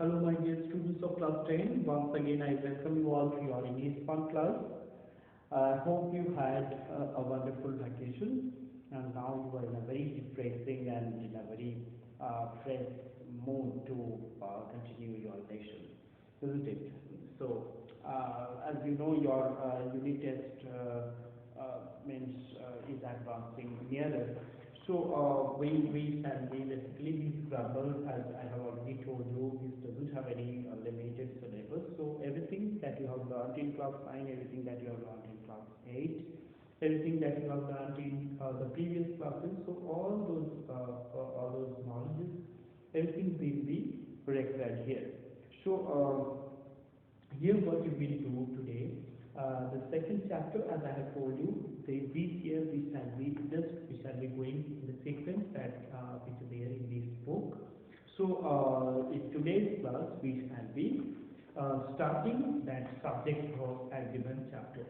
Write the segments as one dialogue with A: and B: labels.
A: Hello, my dear students of class 10. Once again, I welcome you all to your English fun class. I hope you had a wonderful vacation and now you are in a very depressing and in a very fresh mood to continue your lesson, isn't it? So, as you know, your unit test means is advancing nearer. So we shall be basically this grammar, as I have already told you, this doesn't have any limited syllabus. So everything that you have learned in class 9, everything that you have learned in class 8, everything that you have learned in the previous classes, so all those knowledges, everything will be required here. So here what you will do today, the second chapter, as I have told you, this year we shall be going in the sequence that which is there in this book. So in today's class we shall be starting that subject verb agreement chapter.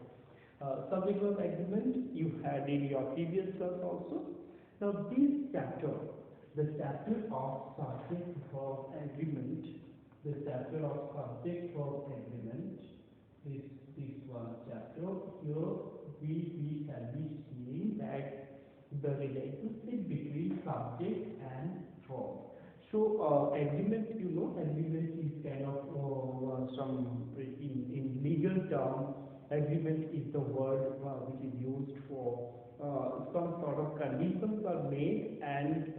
A: Subject verb agreement you had in your previous class also. Now this chapter, the chapter of subject verb agreement, the chapter of subject verb agreement, this one chapter, here we shall be seeing that the relationship between subject and verb. So agreement, you know, agreement is kind of some in legal term. Agreement is the word which is used for some sort of conditions are made and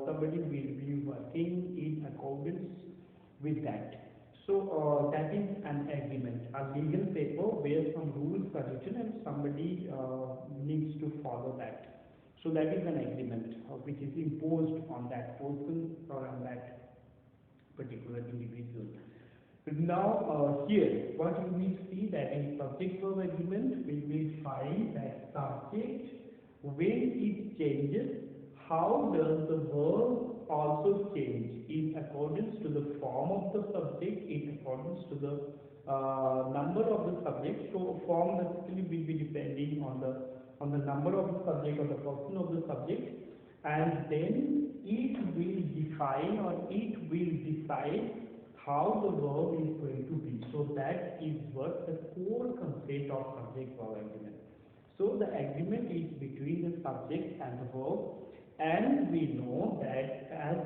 A: somebody will be working in accordance with that. So that is an agreement, a legal paper where some rules are written and somebody needs to follow that. So that is an agreement which is imposed on that person or on that particular individual. But now here, what you will see that in subject verb agreement, we will find that subject, when it changes, how does the verb also change in accordance to the form of the subject, in accordance to the number of the subject. So form basically will be depending on the number of the subject or the person of the subject, and then it will define or it will decide how the verb is going to be. So that is what the core concept of subject verb agreement. So the agreement is between the subject and the verb, and we know that as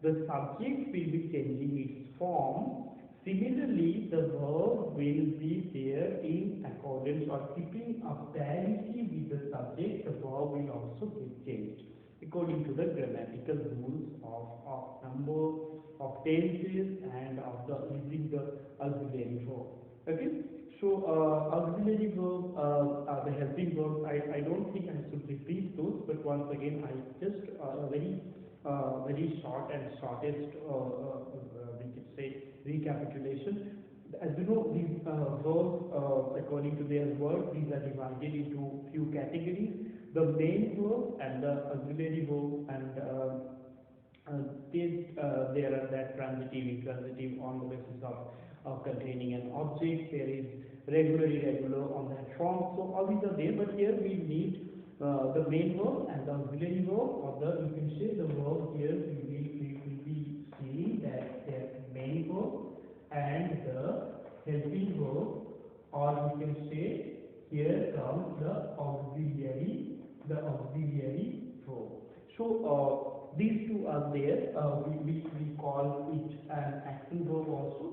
A: the subject will be changing its form, similarly the verb will be there in accordance or keeping a parity with the subject. The verb will also get changed according to the grammatical rules of number of tenses and of the using the auxiliary verb. Okay. So auxiliary verb, the helping verb, I don't think I should repeat those, but once again I just very short and shortest we could say recapitulation. As you know, these verbs according to their word, these are divided into few categories: the main verb and the auxiliary verb, and there are that transitive, intransitive on the basis of containing an object. There is regular, irregular on that form. So all these are there, but here we need the main verb and the auxiliary verb, or the, you can say the verb here we will be seeing that their main verb and the helping verb, or you can say here comes the auxiliary verb. So these two are there. We call it an action verb also.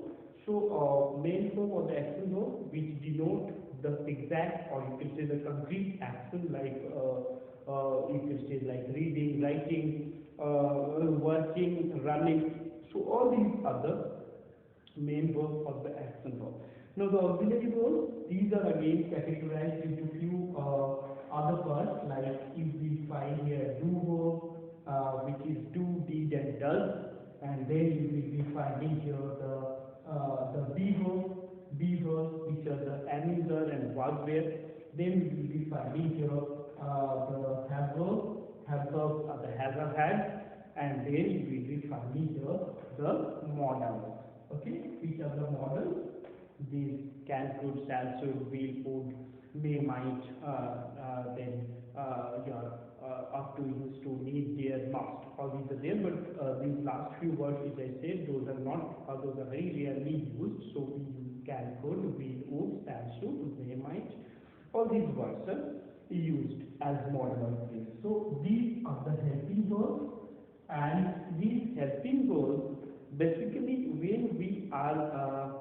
A: So main verb or the action verb, which denote the exact, or you can say the concrete action, like you can say like reading, writing, working, running. So all these are the main verb or the action verb. Now the auxiliary verbs, these are again categorized into few other parts, like if we find here do verb, which is do, did and does, and then you will be finding here the be verb, which are the am, is, are and was, were. Then we will be finding here the have verbs are the has or had, and then we will be finding here the modals. Okay, which are the modals? These can, could, shall, should, will, would, may, might, then your up to used to, need, dare, must. All these are there, but these last few words which I said, those are not, those are very rarely used. So we use can, could, will, would, shall, should, may, might. All these words are used as modal phrase. So these are the helping verbs, and these helping verbs basically when we are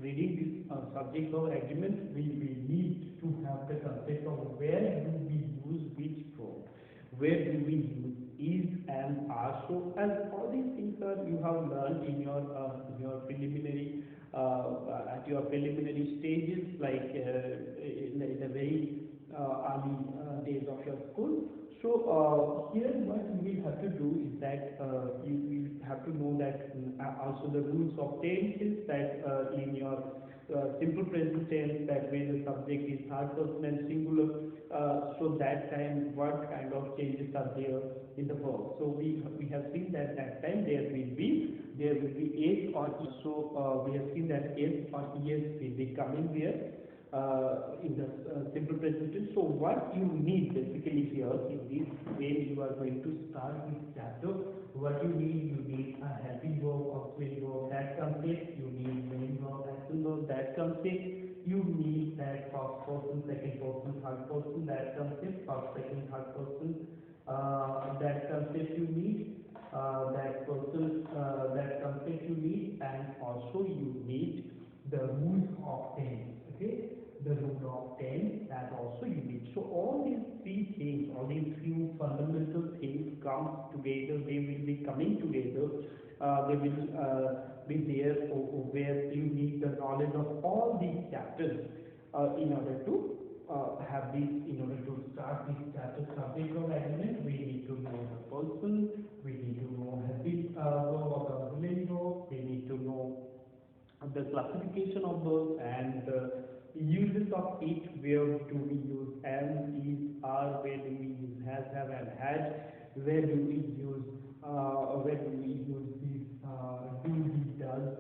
A: reading this subject verb agreement, we need to have the concept of where do we use which verb, where do we use is and are. So as all these things are you have learned in your preliminary at your preliminary stages, like in the very early days of your school. So here what you will have to do is that you will have to know that also the rules of tenses, that in your simple present tense, that where the subject is third person and singular, so that time what kind of changes are there in the verb. So we have seen that time there will be s or e. So we have seen that s or es will be coming there in the simple present tense. So what you need basically here in this, when you are going to start this chapter, what you need a helping verb, auxiliary verb that comes in, you need main verb, action verb that comes in, you need that first person, second person, third person that comes in, first, second, third person that comes in, you need that person that comes in, you need, and also you need the rules of tense. Okay, the rule of tense, that also you need. So all these three things, all these few fundamental things come together. They will be coming together. They will be there where you need the knowledge of all these chapters in order to have this, in order to start this chapter. Subject of agreement, we need to know the person, we need to know habit verb or the auxiliary verb, we need to know the classification of those, and uses of each. Where do we use am, is, are, where do we use has, have, and had, where do we use this do, he, does.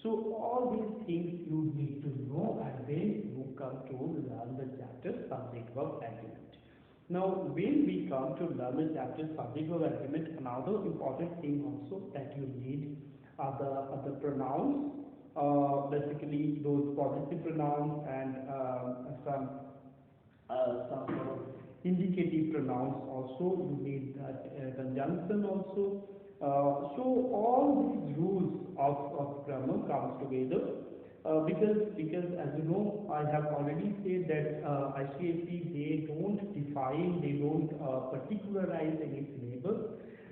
A: So all these things you need to know, and then you come to learn the chapter subject verb agreement. Now when we come to learn the chapter subject verb agreement, another important thing also that you need are the pronouns. Basically those possessive pronouns and some sort of indicative pronouns also. You need that conjunction also. So all these rules of grammar comes together because as you know, I have already said that ICSE, they don't define, they don't particularize any syllabus.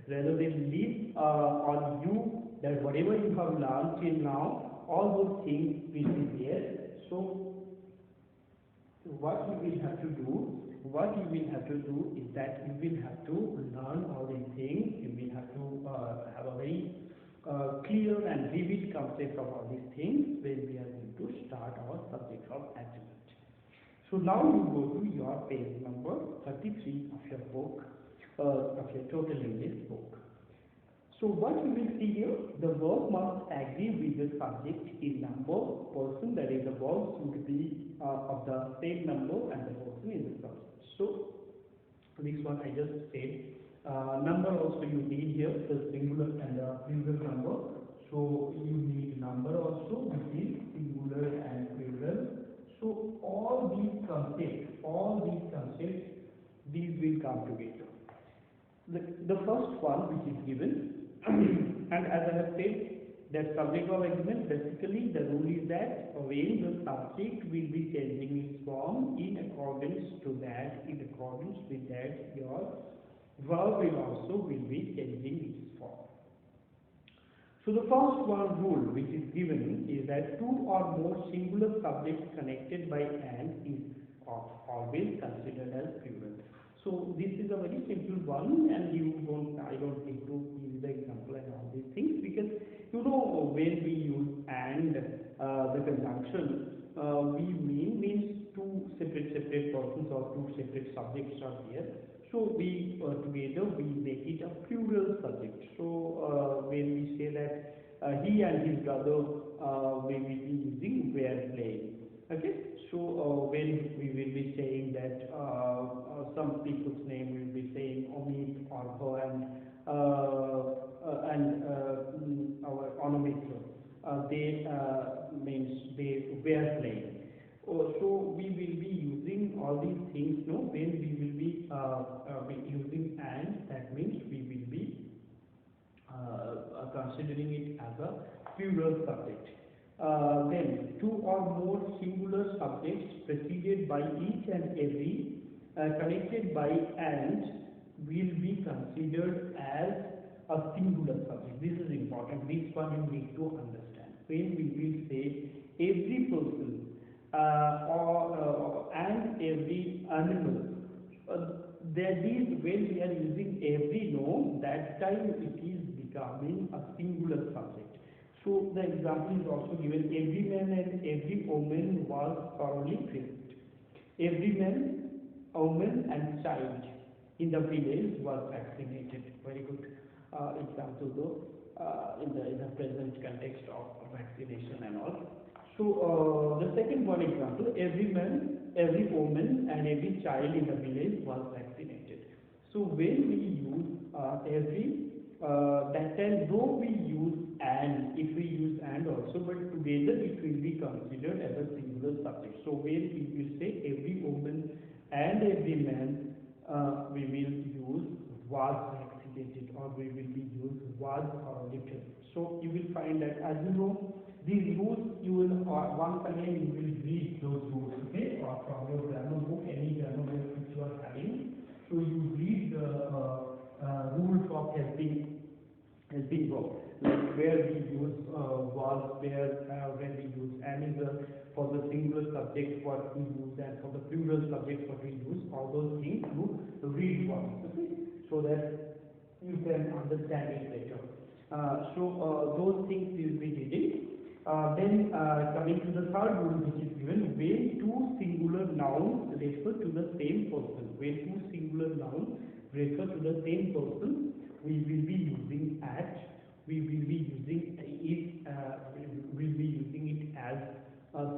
A: Rather they leave on you that whatever you have learned till now, all those things will be there. So what you will have to do is that you will have to learn all these things. You will have to have a very clear and vivid concept of all these things when we are going to start our subject of agreement. So now you go to your page number 33 of your book, of your total English book. So what you will see here, the verb must agree with the subject in number, person, that is the verb should be of the same number and the person is the subject. So this one I just said. Number also you need here, the singular and the plural number. So you need number also, which is singular and plural. So all these concepts, these will come together. The first one which is given, and as I have said, that subject verb agreement, basically the rule is that when the subject will be changing its form, in accordance with that, your verb will also be changing its form. So the first one rule which is given is that two or more singular subjects connected by and is always considered as plural. So this is a very simple one, and I don't need to give the example and all these things, because you know when we use and the conjunction, we means two separate persons or two separate subjects are there. So we together we make it a plural subject. So when we say that he and his brother, we will be using were playing. Okay, so when we will be saying that some people's name will be saying Omid or Bhavan our Anamitra, they means they were playing. So we will be using all these things. No, when we will be using and, that means we will be considering it as a plural subject. Then two or more singular subjects preceded by each and every connected by and will be considered as a singular subject. This is important. This one you need to understand. When we will say every person and every animal, that is when we are using every no, that time it is becoming a singular subject. So the example is also given: every man and every woman was thoroughly dressed. Every man, woman and child in the village was vaccinated. Very good example though, in the present context of vaccination and all. So the second one example: every man, every woman and every child in the village was vaccinated. So when we use every, that time though we use and, if we use and also, but together it will be considered as a singular subject. So when we will say every woman and every man, we will use was vaccinated, or we will be used was thoroughly trained. So you will find that, as you know, these rules you will once again you will read those rules, okay, or from your grammar book, any grammar book which you are having. So you read the rules of helping verb, like where we use was, where when we use and is for the singular subject what we use, and for the plural subject what we use. All those things you read once, okay, so that you can understand it better. Those things you will be reading. Then coming to the third rule which is given: when two singular nouns refer to the same person. When two singular nouns refer to the same person, we will be using at. We will be using it. We will be using it as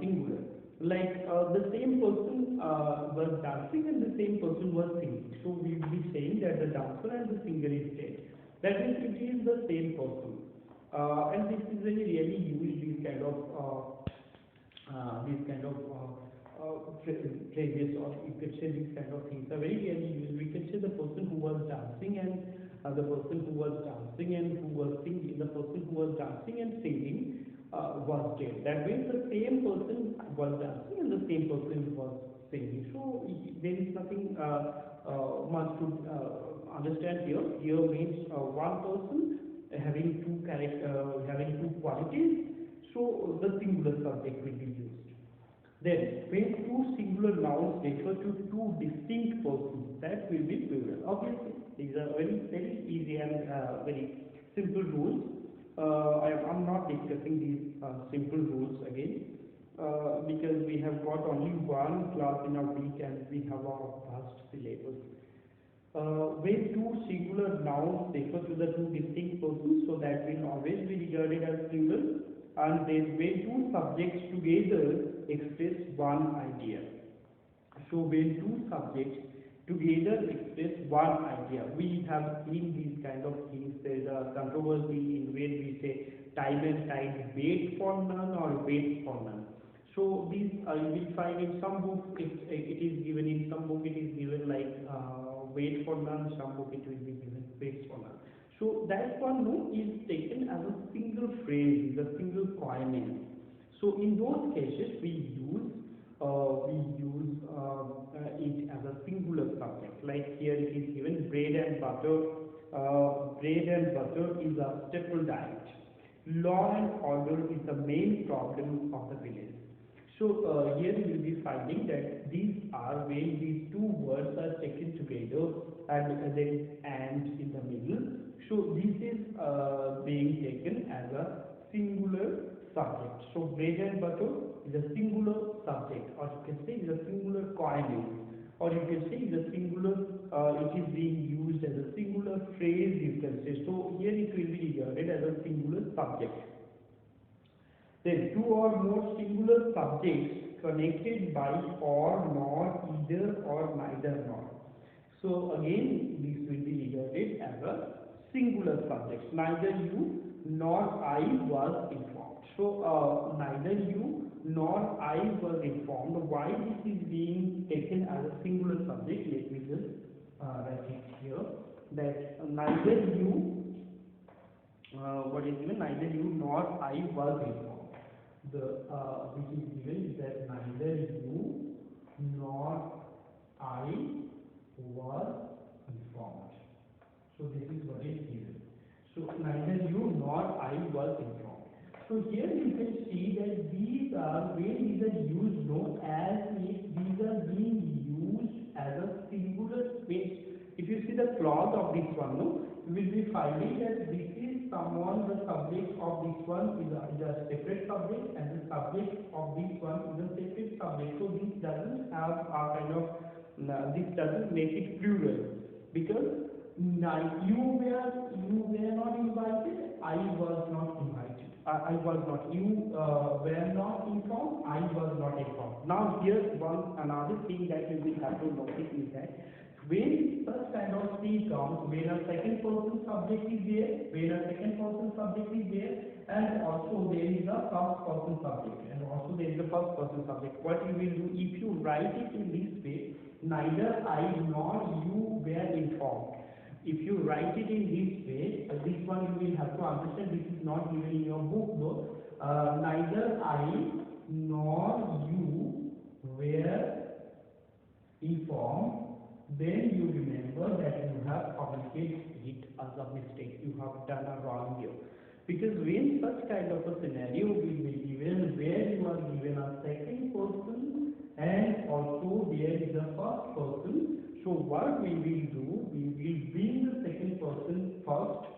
A: singular. Like the same person was dancing and the same person was singing. So we will be saying that the dancer and the singer is dead. That means it is the same person. And this is very really used, these kind of phrases, or you could say these kind of things are very really used. We can say the person who was dancing and the person who was dancing and who was singing, the person who was dancing and singing was dead. That means the same person was dancing and the same person was singing. So there is nothing much to understand here. Here means one person having having two qualities, so the singular subject will be used. Then, when two singular nouns refer to two distinct persons, that will be plural. Obviously, these are very easy and very simple rules. I'm not discussing these simple rules again because we have got only one class in a week and we have a vast syllabus. When two singular nouns refer to the two distinct persons, so that will always be regarded as plural. And then when two subjects together express one idea. So when two subjects together express one idea, we have seen these kind of things. There is a controversy in when we say time and tide wait for none or wait for none. So these you will find in some books it is given, in some book it is given like wait for none, some book it will be given wait for none. So that one no is taken as a single phrase, a single coinage. So in those cases we use it as a singular subject. Like here it is given bread and butter. Bread and butter is a staple diet. Law and order is the main problem of the village. So here you will be finding that these are when these two words are taken together and then and in the middle. So this is being taken as a singular subject. So bread and butter is a singular subject, or you can say is a singular coinage, or you can say is a singular. It is being used as a singular phrase. You can say so. Here it will be regarded as a singular subject. Then two or more singular subjects connected by or, nor, either, or neither, nor. So again, this will be regarded as a singular subject. Neither you nor I was informed. So neither you nor I was informed. Why this is being taken as a singular subject? Let me just write it here. That neither you, what is given? Neither you nor I was informed. The which is given is that neither you nor I was informed. So this is what is given. So neither you nor I was informed. So here you can see that these are, where these are used, no, as if these are being used as a singular space. If you see the clause of this one, no, you will be finding that this is someone, the subject of this one is a separate subject, and the subject of this one is a separate subject. So this doesn't have a kind of, this doesn't make it plural, because you were not invited, I was not invited. I was not. You were not informed, I was not informed. Now here another thing that you will have to notice is that when such kind of thing comes, when a second person subject is there, and also there is a first person subject, what you will do, if you write it in this way, neither I nor you were informed. If you write it in this way, this one you will have to understand, this is not given in your book though. Neither I nor you were informed. Then you remember that you have communicated it as a mistake. You have done a wrong here. Because when such kind of a scenario will be given, where you are given a second person and also there is a first person, so what we will do, we will bring the second person first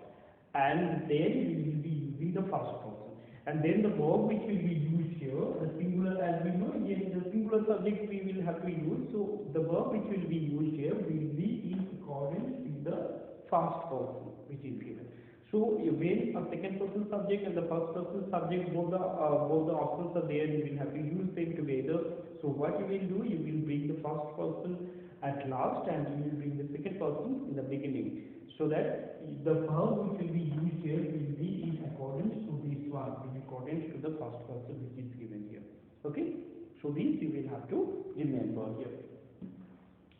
A: and then we will be using the first person. And then the verb which will be used here, the singular, as we know, yes, the singular subject we will have to use. So the verb which will be used here will be in accordance with the first person which is given. So when a second person subject and the first person subject, both the options are there, you will have to use them together. So what you will do, you will bring the first person at last and you will bring the second person in the beginning, so that the verb which will be used here will be in accordance to this one, in accordance to the first person which is given here. Okay, so this you will have to remember here.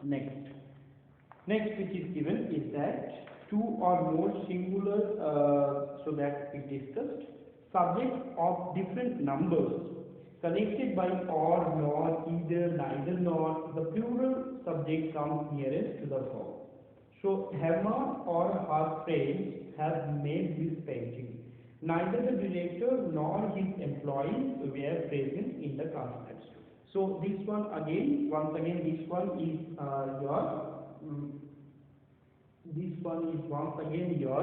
A: Next which is given is that two or more singular, so that we discussed, subjects of different numbers connected by or, nor, either, neither, nor, the plural subject comes nearest to the verb. So Hammer or her friends have made this painting. Neither the director nor his employees were present in the conference. So this one again, once again, this one is once again your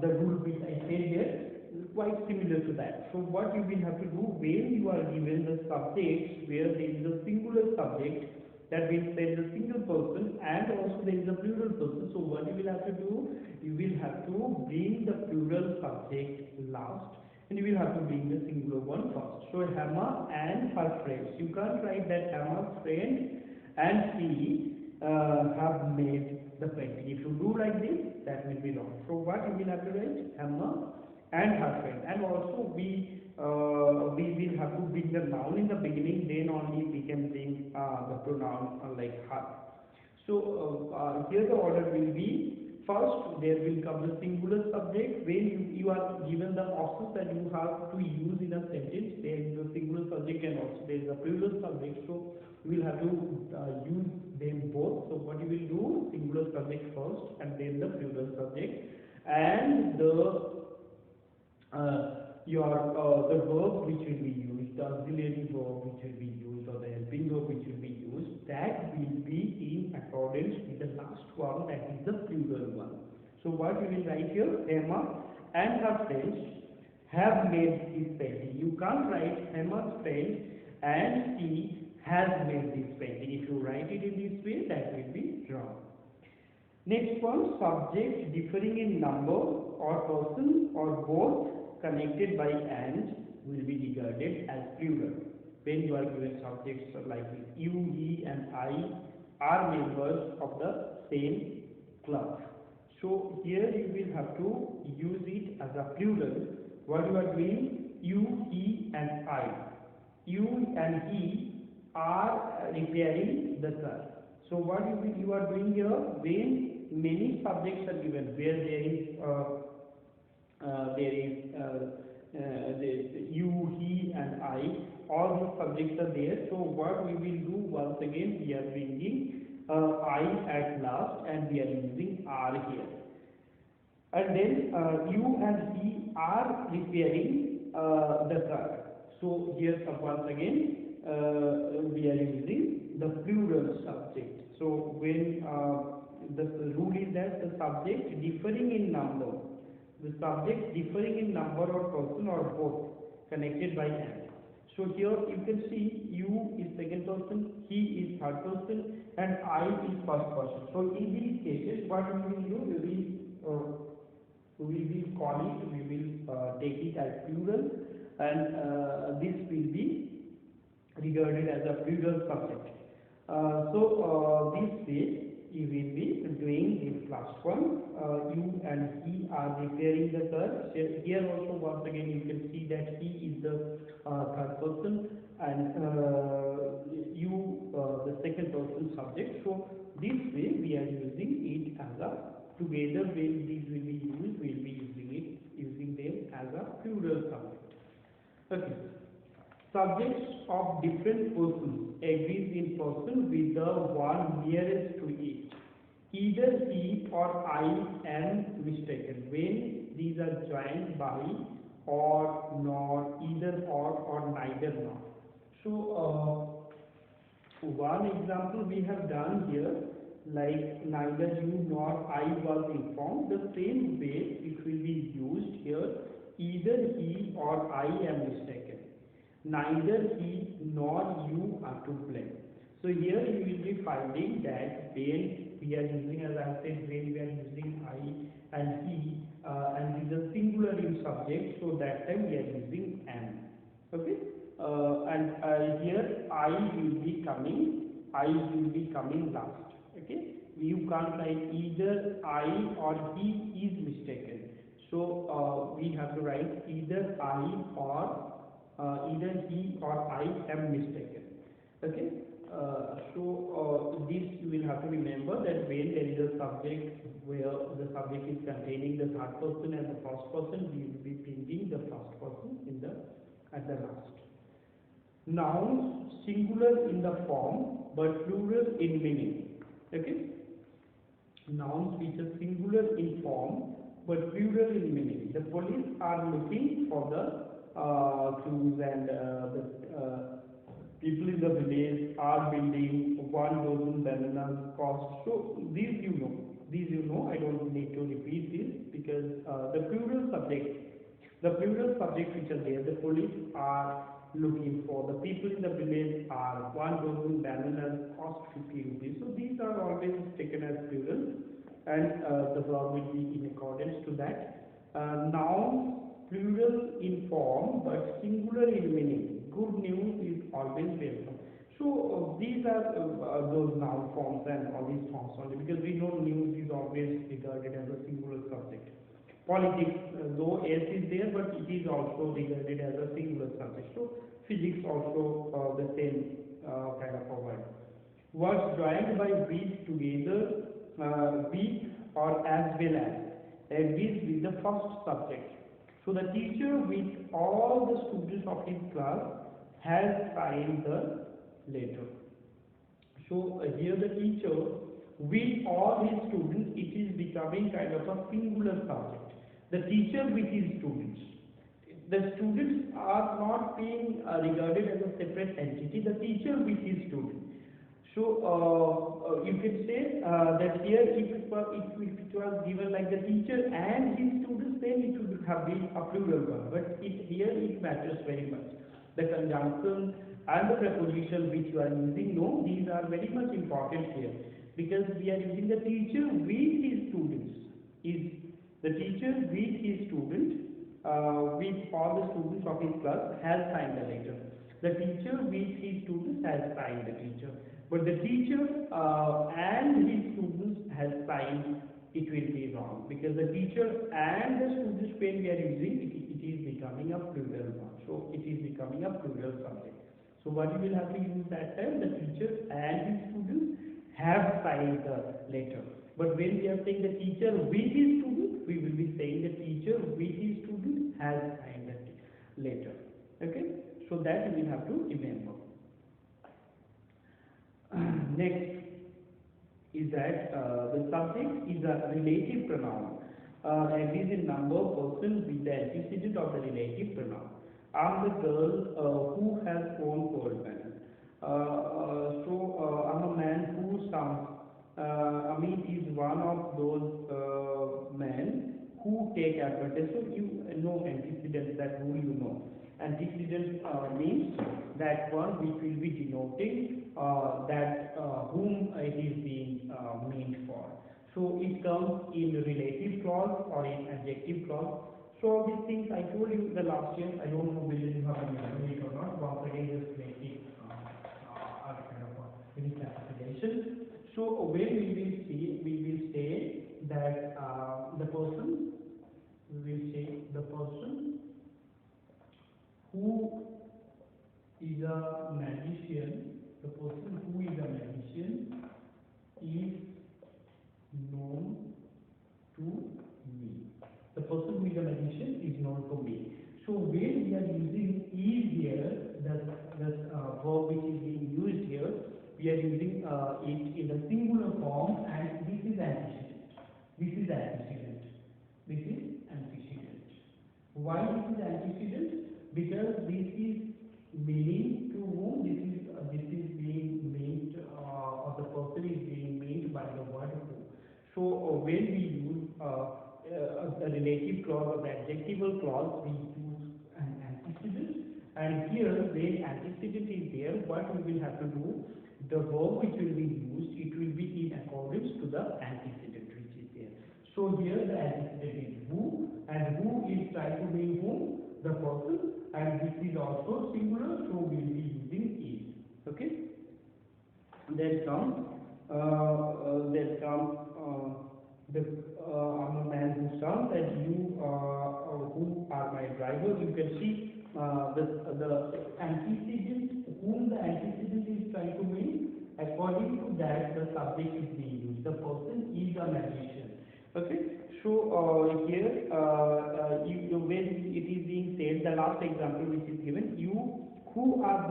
A: the rule which I said here, quite similar to that. So what you will have to do, when you are given the subjects where there is a singular subject, that means there is a single person and also there is a plural person. So what you will have to do, you will have to bring the plural subject last and you will have to bring the singular one first. So Hammer and her friends. You can't write that Hammer's friend and she have made the painting. If you do like this, that will be wrong. So what you will have to write, Hammer and her friend. And also we will have to bring the noun in the beginning, then only we can bring the pronoun like her. So here the order will be, first there will come the singular subject. When you are given the options that you have to use in a sentence, there is a singular subject and also there is a plural subject. So you will have to use them both. So what you will do, singular subject first and then the plural subject, and the verb which will be used, the auxiliary verb which will be used, or the helping verb which will be used, that will be in accordance with the last one, that is the plural one. So what you will write here, Emma and her friends have made this painting. You can't write Emma's friend and she has made this painting. If you write it in this way, that will be wrong. Next one, subjects differing in number or person or both connected by and will be regarded as plural when you are given subjects like this. You, he and I are members of the same club. So here you will have to use it as a plural. What you are doing? You, he and I. You and he are repairing the car. So what you are doing here, when many subjects are given, where there is you, he and I, all these subjects are there. So what we will do, once again we are bringing I at last and we are using are here. And then you and he are repairing the car. So here once again we are using the plural subject. So when the rule is that the subject differing in number, the subject differing in number or person or both connected by and. So here you can see you is second person, he is third person, and I is first person. So in these cases, what we will do, we will call it, we will take it as plural, and this will be regarded as a plural subject. This way you will be doing this last one. You and he are repairing the car. Here also once again you can see that he is the third person and you the second person subject. So this way we are using it as a together. When these will be used, we will be using them as a plural subject. Okay. Subjects of different persons agrees in person with the one nearest to it. Either he or I am mistaken. When these are joined by or, nor, either or neither nor. So one example we have done here, like neither you nor I was informed. The same way it will be used here. Either he or I am mistaken. Neither he nor you are to blame. So here you will be finding that when we are using, as I said, when we are using I and he and these are singular in subject, so that time we are using am. Okay, and here I will be coming last. Okay, you can't write either I or he is mistaken. So we have to write either I or either he or I am mistaken. Okay, this you will have to remember that when there is a subject where the subject is containing the third person and the first person, we will be bringing the first person in at the last. Nouns singular in the form but plural in meaning. Okay, nouns which are singular in form but plural in meaning. The police are looking for the clues, and the people in the village are building 1,000 bananas cost. So these you know. I don't need to repeat this because the plural subject which are there, the police are looking for, the people in the village are 1,000 bananas cost 50 rupees. So these are always taken as plural, and the verb will be in accordance to that. Nouns plural in form but singular in meaning. Good news is always welcome. So these are those noun forms and all these forms only, because we know news is always regarded as a singular subject. Politics, though S is there, but it is also regarded as a singular subject. So physics also the same kind of a word. Words joined by with together, with or as well as agrees with the first subject. So the teacher with all the students of his class has signed the letter. So here the teacher with all his students, it is becoming kind of a singular subject. The teacher with his students. The students are not being regarded as a separate entity. The teacher with his students. So you can say that here if it was given like the teacher and his students, then it would have been a plural one. But here it matters very much. The conjunction and the preposition which you are using, no, these are very much important here, because we are using the teacher with his students. Is the teacher with his students with all the students of his class has signed the letter. The teacher with his students has signed the teacher. But the teacher and his students has signed, it will be wrong, because the teacher and the students when we are using it is becoming a plural one. So it is becoming a plural subject. So what you will have to use that time, the teacher and his students have signed the letter. But when we are saying the teacher with his students, we will be saying the teacher with his students has signed the letter. Okay, so that you will have to remember. Next is that the subject is a relative pronoun. That is a number person with the antecedent of the relative pronoun. I'm the girl who has own cold man. I'm a man who sounds. Amit is one of those men who take advantage. So you know antecedent, that rule you know. Antecedent means that one which will be denoting that whom it is being meant for. So it comes in relative clause or in adjective clause. So these things I told you the last year. I don't know whether you have remembered it or not. Once again, just make it a kind of a recapitulation. So when we will see, we will say that the person. We will say the person who is a magician. The person who is a magician is known to me. The person who is a magician is known to me. So when we are using is here, the verb which is being used here, we are using it in a singular form, and this is antecedent. This is antecedent. This is antecedent. Why this is antecedent? Because this is meaning to whom this is being meant, or the person is being meant by the word who. So when we use a relative clause or the adjectival clause, we use an antecedent. And here, when antecedent is there, what we will have to do? The verb which will be used, it will be in accordance to the antecedent which is there. So here the antecedent is who, and who is trying to mean whom? The person, and this is also singular, so we will be using is. Okay. Then comes I'm a man who sounds, and you who are my driver. You can see the antecedent, whom the antecedent is trying to mean. According to that, the subject is being used. The person is a magician. Okay. So here, when it is being said, the last example which is given, you who are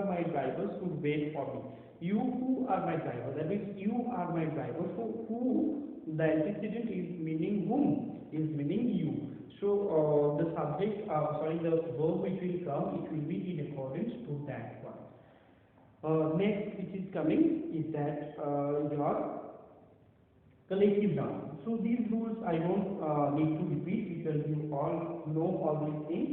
A: my drivers should wait for me. You who are my driver, that means you are my driver. So who, the antecedent is meaning whom, is meaning you. So the subject, the verb which will come, it will be in accordance to that one. Next which is coming is that your collective noun. So these rules I don't need to repeat, because you all know all these things.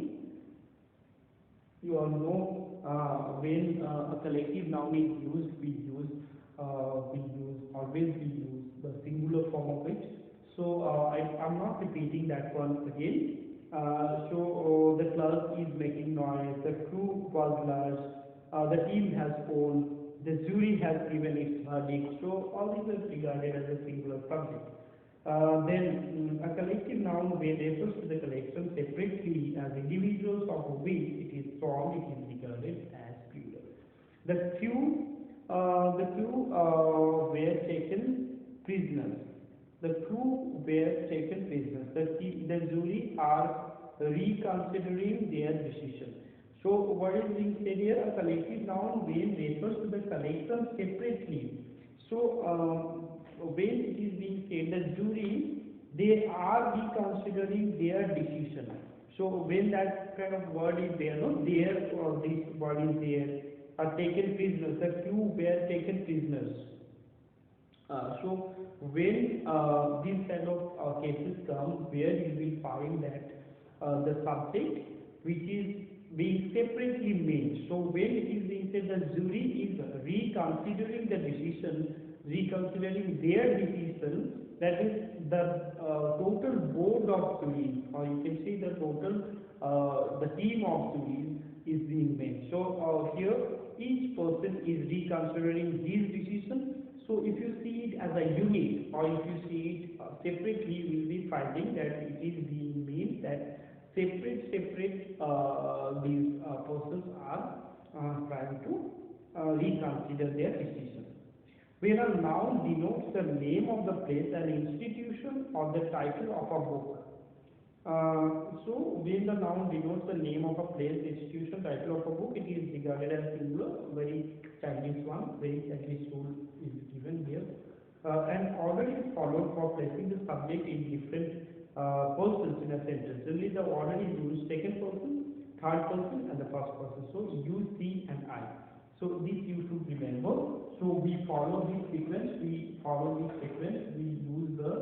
A: You all know when a collective noun is used, always we use the singular form of it. So I'm not repeating that one again. The class is making noise, the crew was large, the team has won, the jury has given its verdict. So all these are regarded as a singular subject. Then a collective noun refers to the collection separately as individuals of which it is formed, it is regarded as plural. The crew were taken prisoners. The crew were taken prisoners. The jury are reconsidering their decision. So what is being said here? A collective noun refers to the collection separately. So when it is being said, the jury, they are reconsidering their decision. So when that kind of word is there, no, there or this word is there, are taken prisoners. The crew were taken prisoners. So when these kind of cases come, where you will find that the subject which is being separately made. So when it is being said, the jury is reconsidering the decision, reconsidering their decision, that is the total board of jury, or you can say the total the team of Sudhir is being made. So here each person is reconsidering his decision. So if you see it as a unit or if you see it separately, you will be finding that it is being made that separate these persons are trying to reconsider their decision. Where a noun denotes the name of the place, an institution, or the title of a book. So when the noun denotes the name of a place, institution, title of a book, it is regarded as singular, very Chinese one, very Chinese rule is given here. And order is followed for placing the subject in different persons in a sentence. Generally, the order is used second person, third person, and the first person. So you, she, and I. So this you should remember. So we follow this sequence. We use the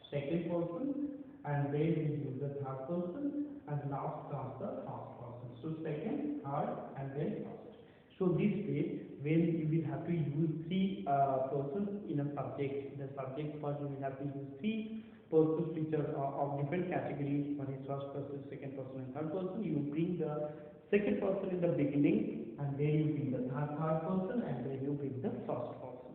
A: second person, and then we use the third person, and last comes the first person. So second, third, and then first. So this way, when you will have to use three persons in a subject, the subject part you will have to use three persons which are of different categories. One is first person, second person, and third person. You bring the second person in the beginning, and then you bring the third person, and then you bring the first person.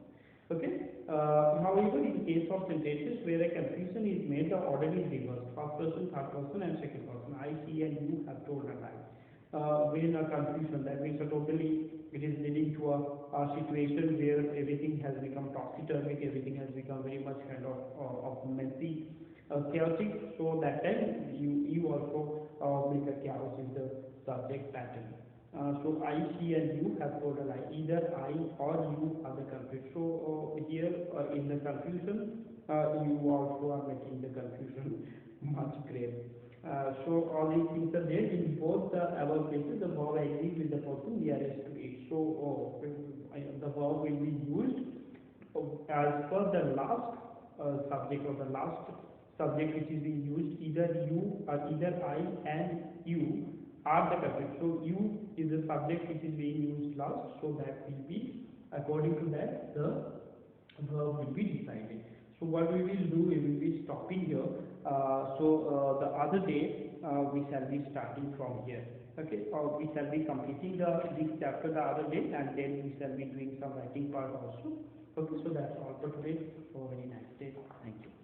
A: Okay. However, in case of sentences where a confusion is made, the order is reversed: first person, third person, and second person. I, he, and you have told and I. When a confusion, that means it is leading to a situation where everything has become topsy-turvy, everything has become very much kind of messy, chaotic. So that time you also make a chaos in the subject pattern. So I, she, and you have told a lie. Either I or you are the culprit. So here in the confusion, you also are making the confusion much grave. So all these things are there in both the above cases. The verb agrees with the person nearest to it. So the verb will be used as per the last subject or the last subject which is being used. Either you or either I and you are the culprit. So you is the subject which is being used last. So that will be according to that the verb will be decided. So what we will do, we will be stopping here. The other day we shall be starting from here. Okay, we shall be completing this chapter the other day, and then we shall be doing some writing part also. Okay, so that's all for today. Have a very nice day. Thank you.